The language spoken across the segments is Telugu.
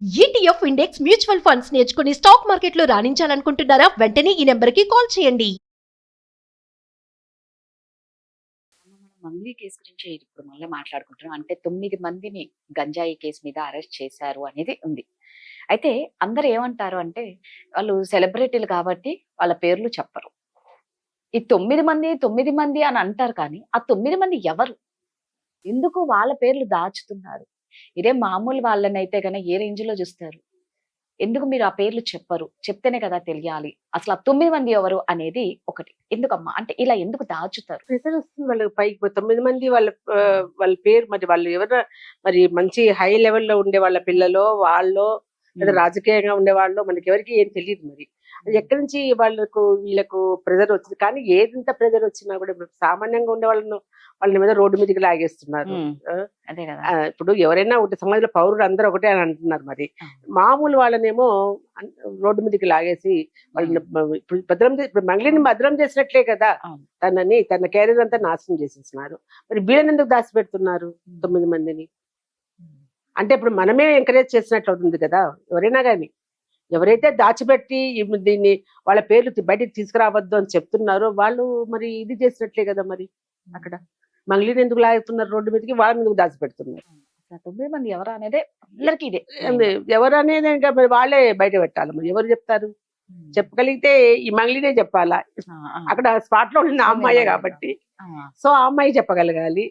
ఈటీఎఫ్ ఇండెక్స్ మ్యూచువల్ ఫండ్స్ నేర్చుకుని స్టాక్ మార్కెట్లో రాణించాలనుకుంటున్నారా? వెంటనే ఈ నెంబర్కి కాల్ చేయండి. మనం మంగ్లీ కేసు గురించి ఇప్పుడు మళ్ళీ మాట్లాడుకుంటున్నాం. అంటే 9 మందిని గంజాయి కేసు మీద అరెస్ట్ చేశారు అనేది ఉంది. అయితే అందరూ ఏమంటారు అంటే వాళ్ళు సెలబ్రిటీలు కాబట్టి వాళ్ళ పేర్లు చెప్పరు. ఈ 9 మంది అని అంటారు కానీ ఆ 9 మంది ఎవరు? ఎందుకు వాళ్ళ పేర్లు దాచుతున్నారు? ఇదే మామూలు వాళ్ళనైతే గన ఏ రేంజ్‌లో చూస్తారు? ఎందుకు మీరు ఆ పేర్లు చెప్పరు? చెప్తేనే కదా తెలియాలి. అసలు ఆ 9 మంది ఎవరు అనేది ఒకటి. ఎందుకమ్మా? అంటే ఇలా ఎందుకు దాచుతారు? ప్రెషర్ వస్తుంది వాళ్ళకి పైకి 9 మంది వాళ్ళ పేరు మరి వాళ్ళు ఎవరు మరి మంచి హై లెవెల్‌లో ఉండే వాళ్ళ పిల్లలో, వాళ్ళో లేదా రాజకీయంగా ఉండేవాళ్ళో మనకెవరికీ ఏం తెలీదు మరి. అది ఎక్కడి నుంచి వీళ్ళకు ప్రెషర్ వచ్చింది. కానీ ఏదింత ప్రెషర్ వచ్చినా కూడా ఇప్పుడు సామాన్యంగా ఉండే వాళ్ళని మీద రోడ్డు మీదకి లాగేస్తున్నారు. అదే కదా! ఇప్పుడు ఎవరైనా ఒకటి సమాజంలో పౌరులు అందరూ ఒకటే అని అంటున్నారు మరి. మామూలు వాళ్ళనేమో రోడ్డు మీదకి లాగేసి వాళ్ళని ఇప్పుడు మంగ్లీని భద్రం చేసినట్లే కదా. అవును. తన కెరీర్ అంతా నాశనం చేసేస్తున్నారు. మరి వీళ్ళని ఎందుకు దాచిపెడుతున్నారు 9 మందిని? అంటే ఇప్పుడు మనమే ఎంకరేజ్ చేసినట్లు అవుతుంది కదా. ఎవరైనా కానీ ఎవరైతే దాచిపెట్టి దీన్ని వాళ్ళ పేర్లు బయటికి తీసుకురావద్దు అని చెప్తున్నారో వాళ్ళు మరి ఇది చేసినట్లే కదా. మరి అక్కడ మంగ్లీని ఎందుకు లాగుతున్నారు రోడ్డు మీదకి? వాళ్ళని ఎందుకు దాచిపెడుతున్నారు? అసలు 9 మంది ఎవరు అనేదే అందరికీ ఇదే. ఎవరు అనేది ఇంకా మరి వాళ్ళే బయట పెట్టాలి. మరి ఎవరు చెప్తారు? చెప్పగలిగితే ఈ మంగ్లీనే చెప్పాలా. అక్కడ స్పాట్ లో ఉన్న అమ్మాయే కాబట్టి సో ఆ అమ్మాయి చెప్పగలగాలి.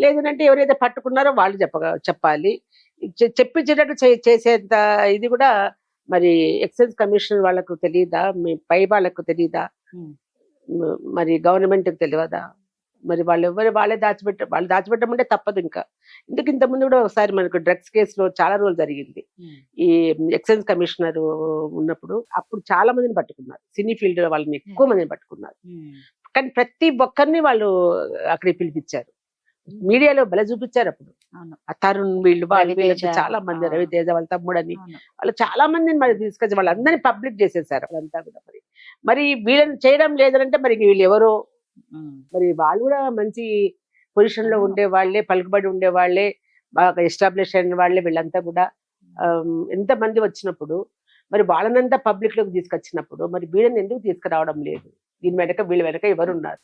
లేదంటే ఎవరైతే పట్టుకున్నారో వాళ్ళు చెప్పాలి. చెప్పించేటట్టు చేసేంత ఇది కూడా మరి ఎక్సైజ్ కమిషనర్ వాళ్ళకు తెలియదా? మీ పై వాళ్ళకు తెలియదా? మరి గవర్నమెంట్ కి తెలియదా? మరి వాళ్ళే వాళ్ళు దాచిపెట్టమంటే తప్పదు. ఇంకా ఇంతకుముందు కూడా ఒకసారి మనకు డ్రగ్స్ కేసులో చాలా రోజులు జరిగింది. ఈ ఎక్సైజ్ కమిషనర్ ఉన్నప్పుడు అప్పుడు చాలా మందిని పట్టుకున్నారు. సినీ ఫీల్డ్ వాళ్ళని ఎక్కువ మందిని పట్టుకున్నారు. కానీ ప్రతి ఒక్కరిని వాళ్ళు అక్కడికి పిలిపించారు. మీడియాలో బల చూపించారు. అప్పుడు ఆ తరుణ్ వీళ్ళు చాలా మంది, రవితేజ వాళ్ళ తమ్ముడని వాళ్ళు చాలా మందిని మరి తీసుకొచ్చి వాళ్ళందరినీ పబ్లిక్ చేసేసారు. వాళ్ళంతా కూడా మరి వీళ్ళని చేయడం లేదంటే మరి వీళ్ళు ఎవరో మరి వాళ్ళు కూడా మంచి పొజిషన్ లో ఉండే వాళ్ళే, పలుకుబడి ఉండే వాళ్ళే, బాగా ఎస్టాబ్లిష్ అయిన వాళ్ళే. వీళ్ళంతా కూడా ఎంత మంది వచ్చినప్పుడు మరి వాళ్ళనంతా పబ్లిక్ లోకి తీసుకొచ్చినప్పుడు మరి వీళ్ళని ఎందుకు తీసుకురావడం లేదు? వీళ్ళ వెనక ఎవరున్నారు?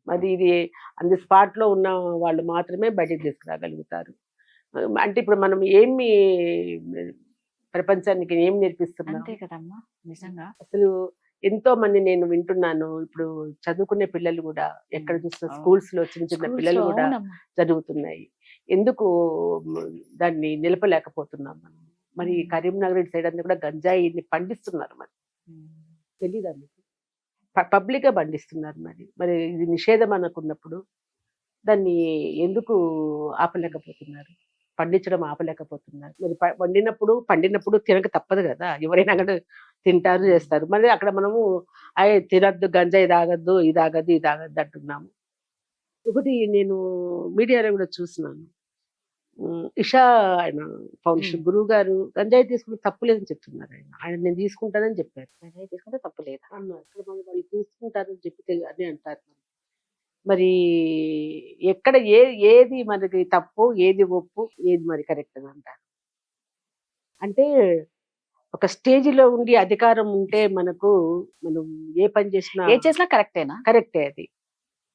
మరి ఇది అందు స్పాట్ లో ఉన్న వాళ్ళు మాత్రమే బయటకు తీసుకురాగలుగుతారు. అంటే ఇప్పుడు మనం ఏమి ప్రపంచానికి ఏం నేర్పిస్తున్నాం? అంతే కదమ్మా, నిజంగా. అసలు ఎంతో మంది నేను వింటున్నాను. ఇప్పుడు చదువుకునే పిల్లలు కూడా ఎక్కడ చూస్తున్న స్కూల్స్ లో చిన్న చిన్న పిల్లలు కూడా జరుగుతున్నాయి. ఎందుకు దాన్ని నిలపలేకపోతున్నాం మనం? మరి కరీంనగర్ సైడ్ అంతా కూడా గంజాయిని పండిస్తున్నారు. మరి తెలీదా మీకు? పబ్లిక్ గా పండిస్తున్నారు. మరి ఇది నిషేధం అనుకున్నప్పుడు దాన్ని ఎందుకు ఆపలేకపోతున్నారు? పండించడం ఆపలేకపోతున్నారు. మరి పండినప్పుడు తినక తప్పదు కదా. ఎవరైనా కూడా తింటారు, చేస్తారు. మరి అక్కడ మనము తినద్దు, గంజాయి తాగద్దు, ఇది ఆగద్దు అంటున్నాము. ఒకటి నేను మీడియాలో కూడా చూస్తున్నాను. ఇషా ఆయన ఫౌండేషన్ గురువు గారు గంజాయి తీసుకుంటే తప్పు లేదని చెప్తున్నారు. ఆయన నేను తీసుకుంటానని చెప్పారు. గంజాయి తీసుకుంటే తప్పు లేదు అన్నారు. అక్కడ వాళ్ళు తీసుకుంటారని చెప్పి అని అంటారు. మరి ఎక్కడ ఏది మనకి తప్పు, ఏది ఒప్పు, ఏది మరి కరెక్ట్ అని అంటారు? అంటే ఒక స్టేజ్ లో ఉండి అధికారం ఉంటే మనం ఏ పని చేసినా కరెక్టేనా? కరెక్టే. అది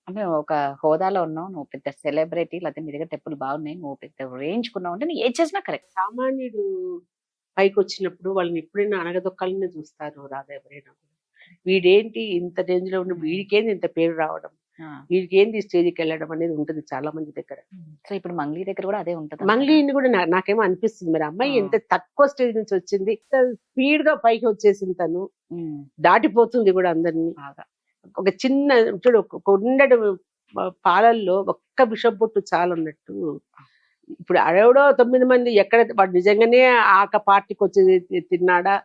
అంటే ఒక హోదాలో ఉన్నావు, నువ్వు పెద్ద సెలబ్రిటీ, లేకపోతే మీ దగ్గర డబ్బులు బాగున్నాయి, నువ్వు పెద్ద రేంజ్ కున్నావు అంటే నువ్వు ఏది చేసినా కరెక్ట్. సామాన్యుడు పైకి వచ్చినప్పుడు వాళ్ళని ఎప్పుడైనా అనగదొక్కాలనే చూస్తారు. రాదా ఎవరైనా వీడేంటి ఇంత రేంజ్ లో ఉండి వీడికేంది ఇంత పేరు రావడం, వీడికేంది స్టేజ్కి వెళ్ళడం అనేది ఉంటుంది చాలా మంది దగ్గర. సో ఇప్పుడు మంగ్లీ దగ్గర కూడా అదే ఉంటుంది. మంగ్లీని కూడా నాకేమో అనిపిస్తుంది, మరి అమ్మాయి ఎంత తక్కువ స్టేజ్ నుంచి వచ్చింది, స్పీడ్ గా పైకి వచ్చేసింది, తను దాటిపోతుంది కూడా అందరినీ. ఒక చిన్న చూడు, ఒక ఉండడు పాలల్లో ఒక్క విషం పొట్టు చాలన్నట్టు. ఇప్పుడు అడవడో 9 మంది ఎక్కడ వాడు నిజంగానే ఆక పార్టీకి వచ్చి తిన్నాడా?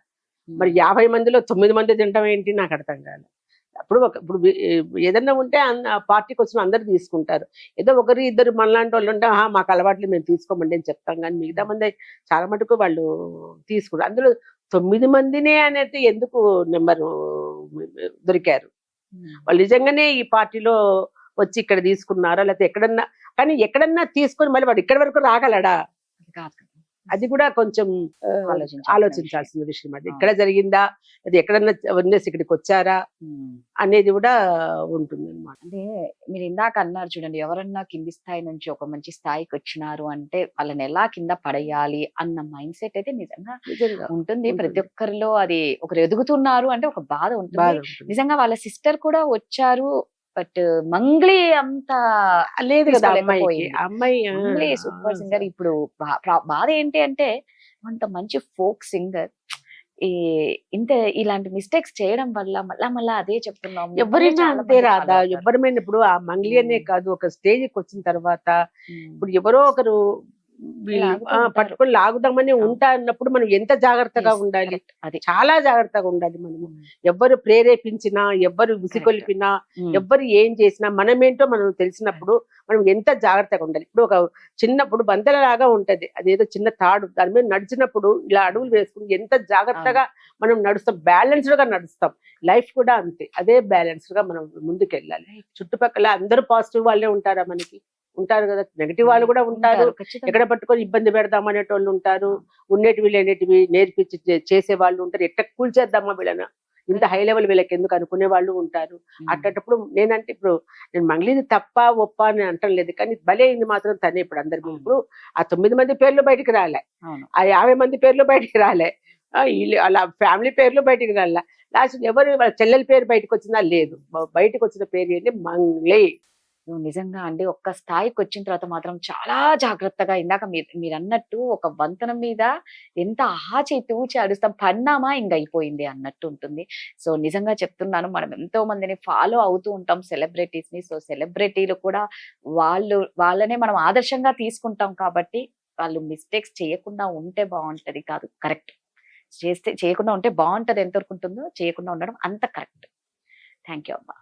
మరి 50 మందిలో 9 మంది తినడం ఏంటి నాకు అర్థం కాదు. ఇప్పుడు ఏదన్నా ఉంటే పార్టీకి వచ్చిన అందరు తీసుకుంటారు. ఏదో ఒకరు ఇద్దరు మనలాంటి వాళ్ళు ఉంటే మాకు అలవాట్లు మేము తీసుకోమండి అని చెప్తాం. కానీ మిగతా మంది చాలా మటుకు వాళ్ళు తీసుకుంటారు. అందులో 9 మందినే అనేది ఎందుకు నెంబరు దొరికారు? వాళ్ళు నిజంగానే ఈ పార్టీలో వచ్చి ఇక్కడ తీసుకున్నారా? లేకపోతే ఎక్కడన్నా తీసుకొని మళ్ళీ వాడు ఇక్కడి వరకు రాగలడా? అది కూడా కొంచెం ఆలోచించాల్సిన విషయం. అది ఇక్కడ జరిగిందా, అది ఎక్కడన్నా వదిలేసి ఇక్కడికి వచ్చారా అనేది కూడా ఉంటుంది అనమాట. అంటే మీరు ఇందాక అన్నారు చూడండి, ఎవరన్నా కింది స్థాయి నుంచి ఒక మంచి స్థాయికి వచ్చినారు అంటే వాళ్ళని ఎలా కింద పడేయాలి అన్న మైండ్ సెట్ అయితే నిజంగా నిజంగా ఉంటుంది. ప్రతి ఉంటుంది. ఒక్కరిలో అది ఒకరు ఎదుగుతున్నారు అంటే ఒక బాధ ఉంటుంది. బాధ ఉంటుంది. నిజంగా వాళ్ళ సిస్టర్ కూడా వచ్చారు, బట్ మంగ్లీ అంత లేదు కదా అమ్మాయికి. తీసుకోలేకపోయింది. అమ్మాయి మంగ్లీ సూపర్ సింగర్. ఇప్పుడు బాధ ఏంటి అంటే అంత మంచి ఫోక్ సింగర్ ఇంత ఇలాంటి మిస్టేక్స్ చేయడం వల్ల మళ్ళా అదే చెప్తున్నాం. ఎవరైనా అంతే రాదా, ఎవరిమైనా ఇప్పుడు ఆ మంగ్లీ అనే కాదు, ఒక స్టేజ్కి వచ్చిన తర్వాత ఇప్పుడు ఎవరో ఒకరు పట్టుకొని లాగుదామని ఉంటా అన్నప్పుడు మనం ఎంత జాగ్రత్తగా ఉండాలి, అది చాలా జాగ్రత్తగా ఉండాలి. మనము ఎవ్వరు ప్రేరేపించినా, ఎవ్వరు విసిగొల్పినా, ఎవ్వరు ఏం చేసినా మనమేంటో మనం తెలిసినప్పుడు మనం ఎంత జాగ్రత్తగా ఉండాలి. ఇప్పుడు ఒక చిన్నప్పుడు బంతలలాగా ఉంటది, అదేదో చిన్న తాడు, దాని మీద నడిచినప్పుడు ఇలా అడుగులు వేసుకుని ఎంత జాగ్రత్తగా మనం నడుస్తాం, బ్యాలెన్స్డ్ గా నడుస్తాం. లైఫ్ కూడా అంతే, అదే బ్యాలెన్స్డ్ గా మనం ముందుకు వెళ్ళాలి. చుట్టుపక్కల అందరూ పాజిటివ్ వాళ్ళే ఉంటారా మనకి, ఉంటారు కదా, నెగిటివ్ వాళ్ళు కూడా ఉంటారు. ఎక్కడ పట్టుకొని ఇబ్బంది పెడదాం అనేటోళ్ళు ఉంటారు, ఉండేటివి లేనేటివి నేర్పించి చేసే వాళ్ళు ఉంటారు. ఎట్లా కూల్చేద్దామా వీళ్ళని, ఇంత హై లెవెల్ వీళ్ళకి ఎందుకు అనుకునే వాళ్ళు ఉంటారు. అట్టప్పుడు నేనంటే ఇప్పుడు నేను మంగ్లీది తప్ప ఒప్ప అని అంటం లేదు, కానీ భలే అయింది మాత్రం తనే. ఇప్పుడు అందరికి ఇప్పుడు ఆ 9 మంది పేర్లు బయటికి రాలే, ఆ 50 మంది పేర్లు బయటికి రాలే, అలా ఫ్యామిలీ పేర్లు బయటికి రాలే. లాస్ట్ ఎవరు వాళ్ళ చెల్లెల పేరు బయటకు వచ్చిందా, లేదు. బయటకు వచ్చిన పేరు ఏంటి, మంగ్లీ. నిజంగా అండి, ఒక్క స్థాయికి వచ్చిన తర్వాత మాత్రం చాలా జాగ్రత్తగా, ఇందాక మీరు అన్నట్టు ఒక వంతెన మీద ఎంత ఆచి తూచి అడుస్తాం, పన్నామా ఇంక అయిపోయింది అన్నట్టు ఉంటుంది. సో నిజంగా చెప్తున్నాను, మనం ఎంతో మందిని ఫాలో అవుతూ ఉంటాం సెలబ్రిటీస్ ని. సో సెలబ్రిటీలు కూడా వాళ్ళనే మనం ఆదర్శంగా తీసుకుంటాం కాబట్టి వాళ్ళు మిస్టేక్స్ చేయకుండా ఉంటే బాగుంటది కాదు, కరెక్ట్. చేయకుండా ఉంటే బాగుంటది, ఎంతవరకు ఉంటుందో చేయకుండా ఉండడం అంత కరెక్ట్. థ్యాంక్ యూ అమ్మా.